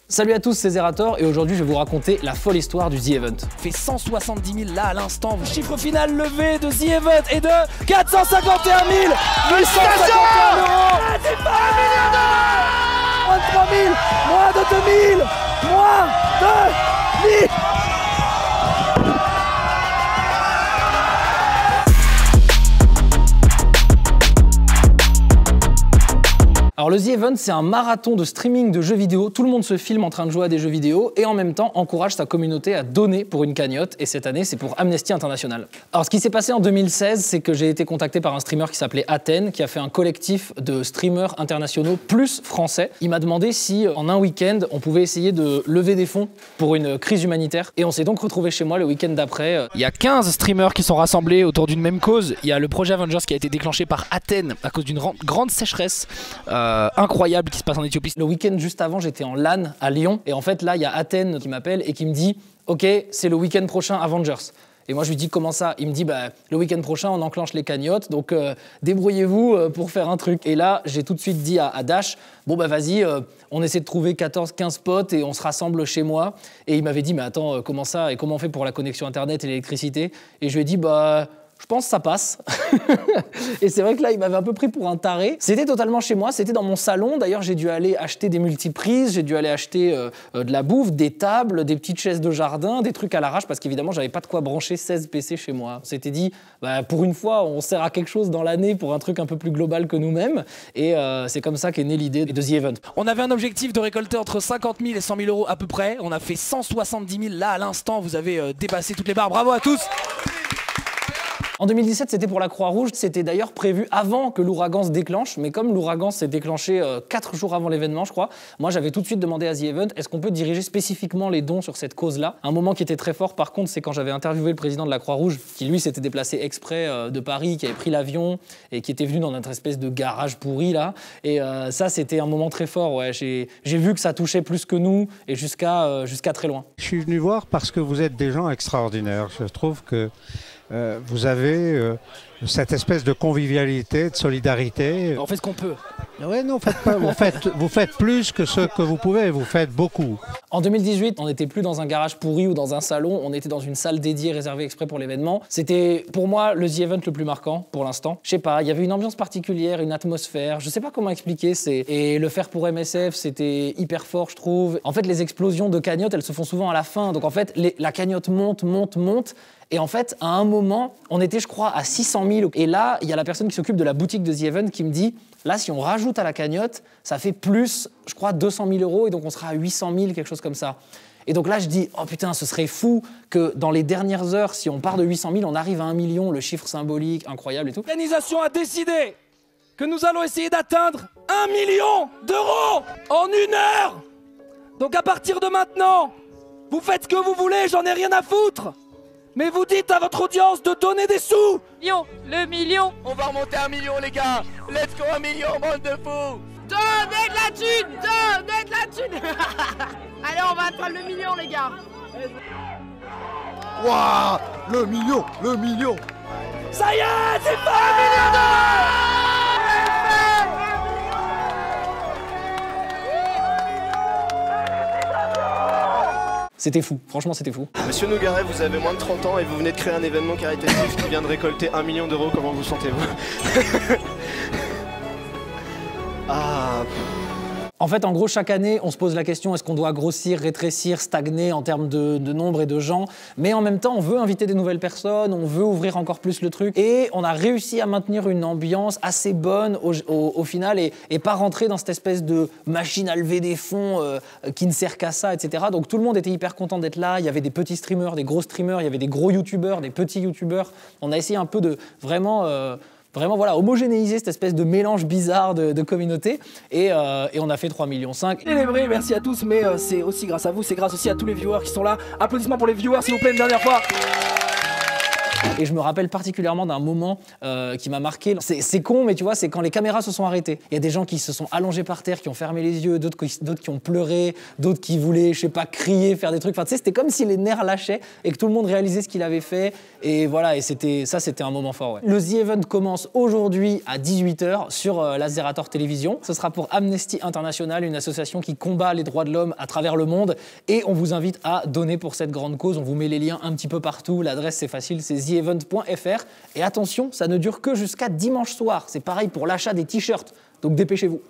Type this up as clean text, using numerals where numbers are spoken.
Salut à tous, c'est Zerator et aujourd'hui je vais vous raconter la folle histoire du The Event. Fait 170 000 là à l'instant, chiffre final levé de The Event est de 451 851 €. C'est pas 1 million d'euros. Moins de 3 000, moins de 2 000, moins de 1000. Alors le The Event, c'est un marathon de streaming de jeux vidéo. Tout le monde se filme en train de jouer à des jeux vidéo et en même temps encourage sa communauté à donner pour une cagnotte. Et cette année, c'est pour Amnesty International. Alors ce qui s'est passé en 2016, c'est que j'ai été contacté par un streamer qui s'appelait Athènes, qui a fait un collectif de streamers internationaux plus français. Il m'a demandé si en un week-end, on pouvait essayer de lever des fonds pour une crise humanitaire. Et on s'est donc retrouvé chez moi le week-end d'après. Il y a 15 streamers qui sont rassemblés autour d'une même cause. Il y a le projet Avengers qui a été déclenché par Athènes à cause d'une grande sécheresse. Incroyable qui se passe en Éthiopie. Le week-end juste avant, j'étais en LAN à Lyon et en fait là, il y a Athènes qui m'appelle et qui me dit « Ok, c'est le week-end prochain Avengers ». Et moi je lui dis « Comment ça ?» Il me dit bah, « Le week-end prochain, on enclenche les cagnottes, donc débrouillez-vous pour faire un truc ». Et là, j'ai tout de suite dit à Dash « Bon bah vas-y, on essaie de trouver 14-15 potes et on se rassemble chez moi ». Et il m'avait dit « Mais attends, comment ça et comment on fait pour la connexion internet et l'électricité ?» Et je lui ai dit « Bah… » Je pense que ça passe. Et c'est vrai que là, il m'avait un peu pris pour un taré. C'était totalement chez moi, c'était dans mon salon. D'ailleurs, j'ai dû aller acheter des multiprises, j'ai dû aller acheter de la bouffe, des tables, des petites chaises de jardin, des trucs à l'arrache, parce qu'évidemment, j'avais pas de quoi brancher 16 PC chez moi. On s'était dit, bah, pour une fois, on sert à quelque chose dans l'année pour un truc un peu plus global que nous-mêmes. Et c'est comme ça qu'est née l'idée de The Event. On avait un objectif de récolter entre 50 000 et 100 000 € à peu près. On a fait 170 000 là à l'instant. Vous avez dépassé toutes les barres. Bravo à tous. En 2017, c'était pour la Croix-Rouge. C'était d'ailleurs prévu avant que l'ouragan se déclenche. Mais comme l'ouragan s'est déclenché 4 jours avant l'événement, je crois, moi, j'avais tout de suite demandé à The Event, est-ce qu'on peut diriger spécifiquement les dons sur cette cause-là? Un moment qui était très fort, par contre, c'est quand j'avais interviewé le président de la Croix-Rouge, qui lui s'était déplacé exprès de Paris, qui avait pris l'avion et qui était venu dans notre espèce de garage pourri, là. Et ça, c'était un moment très fort. Ouais. J'ai vu que ça touchait plus que nous et jusqu'à très loin. Je suis venu voir parce que vous êtes des gens extraordinaires. Je trouve que vous avez cette espèce de convivialité, de solidarité. On fait ce qu'on peut. Ouais, non, vous faites plus que ce que vous pouvez, vous faites beaucoup. En 2018, on n'était plus dans un garage pourri ou dans un salon, on était dans une salle dédiée, réservée exprès pour l'événement. C'était, pour moi, le The Event le plus marquant pour l'instant. Je sais pas, il y avait une ambiance particulière, une atmosphère, je sais pas comment expliquer. Et le faire pour MSF, c'était hyper fort, je trouve. En fait, les explosions de cagnottes, elles se font souvent à la fin. Donc en fait, la cagnotte monte. Et en fait, à un moment, on était, je crois, à 600 000. Et là, il y a la personne qui s'occupe de la boutique de The Event qui me dit, là, si on rajoute à la cagnotte, ça fait plus, je crois, 200 000 €. Et donc, on sera à 800 000, quelque chose comme ça. Et donc là, je dis, oh putain, ce serait fou que dans les dernières heures, si on part de 800 000, on arrive à 1 million, le chiffre symbolique, incroyable et tout. L'organisation a décidé que nous allons essayer d'atteindre 1 million d'euros en 1 heure. Donc à partir de maintenant, vous faites ce que vous voulez, j'en ai rien à foutre. Mais vous dites à votre audience de donner des sous. Le million. On va remonter à 1 million, les gars. Let's go, 1 million, bande de fous. Donnez de la thune. Allez, on va atteindre le million, les gars. Waouh, le million. Ça y est, c'est pas 1 million d'euros. C'était fou, franchement, c'était fou. Monsieur Nogaret, vous avez moins de 30 ans et vous venez de créer un événement caritatif qui vient de récolter 1 million d'euros. Comment vous sentez-vous? En fait, en gros, chaque année, on se pose la question, est-ce qu'on doit grossir, rétrécir, stagner en termes de nombre et de gens? Mais en même temps, on veut inviter des nouvelles personnes, on veut ouvrir encore plus le truc. Et on a réussi à maintenir une ambiance assez bonne au final et pas rentrer dans cette espèce de machine à lever des fonds qui ne sert qu'à ça, etc. Donc tout le monde était hyper content d'être là. Il y avait des petits streamers, des gros streamers, il y avait des gros youtubeurs, des petits youtubeurs. On a essayé un peu de vraiment voilà, homogénéiser cette espèce de mélange bizarre de communauté et on a fait 3,5 millions. Célébré, merci à tous, mais c'est aussi grâce à vous, c'est grâce aussi à tous les viewers qui sont là. Applaudissements pour les viewers s'il vous plaît une dernière fois. Et je me rappelle particulièrement d'un moment qui m'a marqué. C'est con, mais tu vois, c'est quand les caméras se sont arrêtées. Il y a des gens qui se sont allongés par terre, qui ont fermé les yeux, d'autres qui ont pleuré, d'autres qui voulaient, je sais pas, crier, faire des trucs. Enfin, tu sais, c'était comme si les nerfs lâchaient et que tout le monde réalisait ce qu'il avait fait. Et voilà, et c'était un moment fort. Ouais. Le The Event commence aujourd'hui à 18h sur la Zerator Télévision. Ce sera pour Amnesty International, une association qui combat les droits de l'homme à travers le monde. Et on vous invite à donner pour cette grande cause. On vous met les liens un petit peu partout. L'adresse, c'est facile, c'est theevent.fr. Et attention, ça ne dure que jusqu'à dimanche soir. C'est pareil pour l'achat des t-shirts. Donc dépêchez-vous.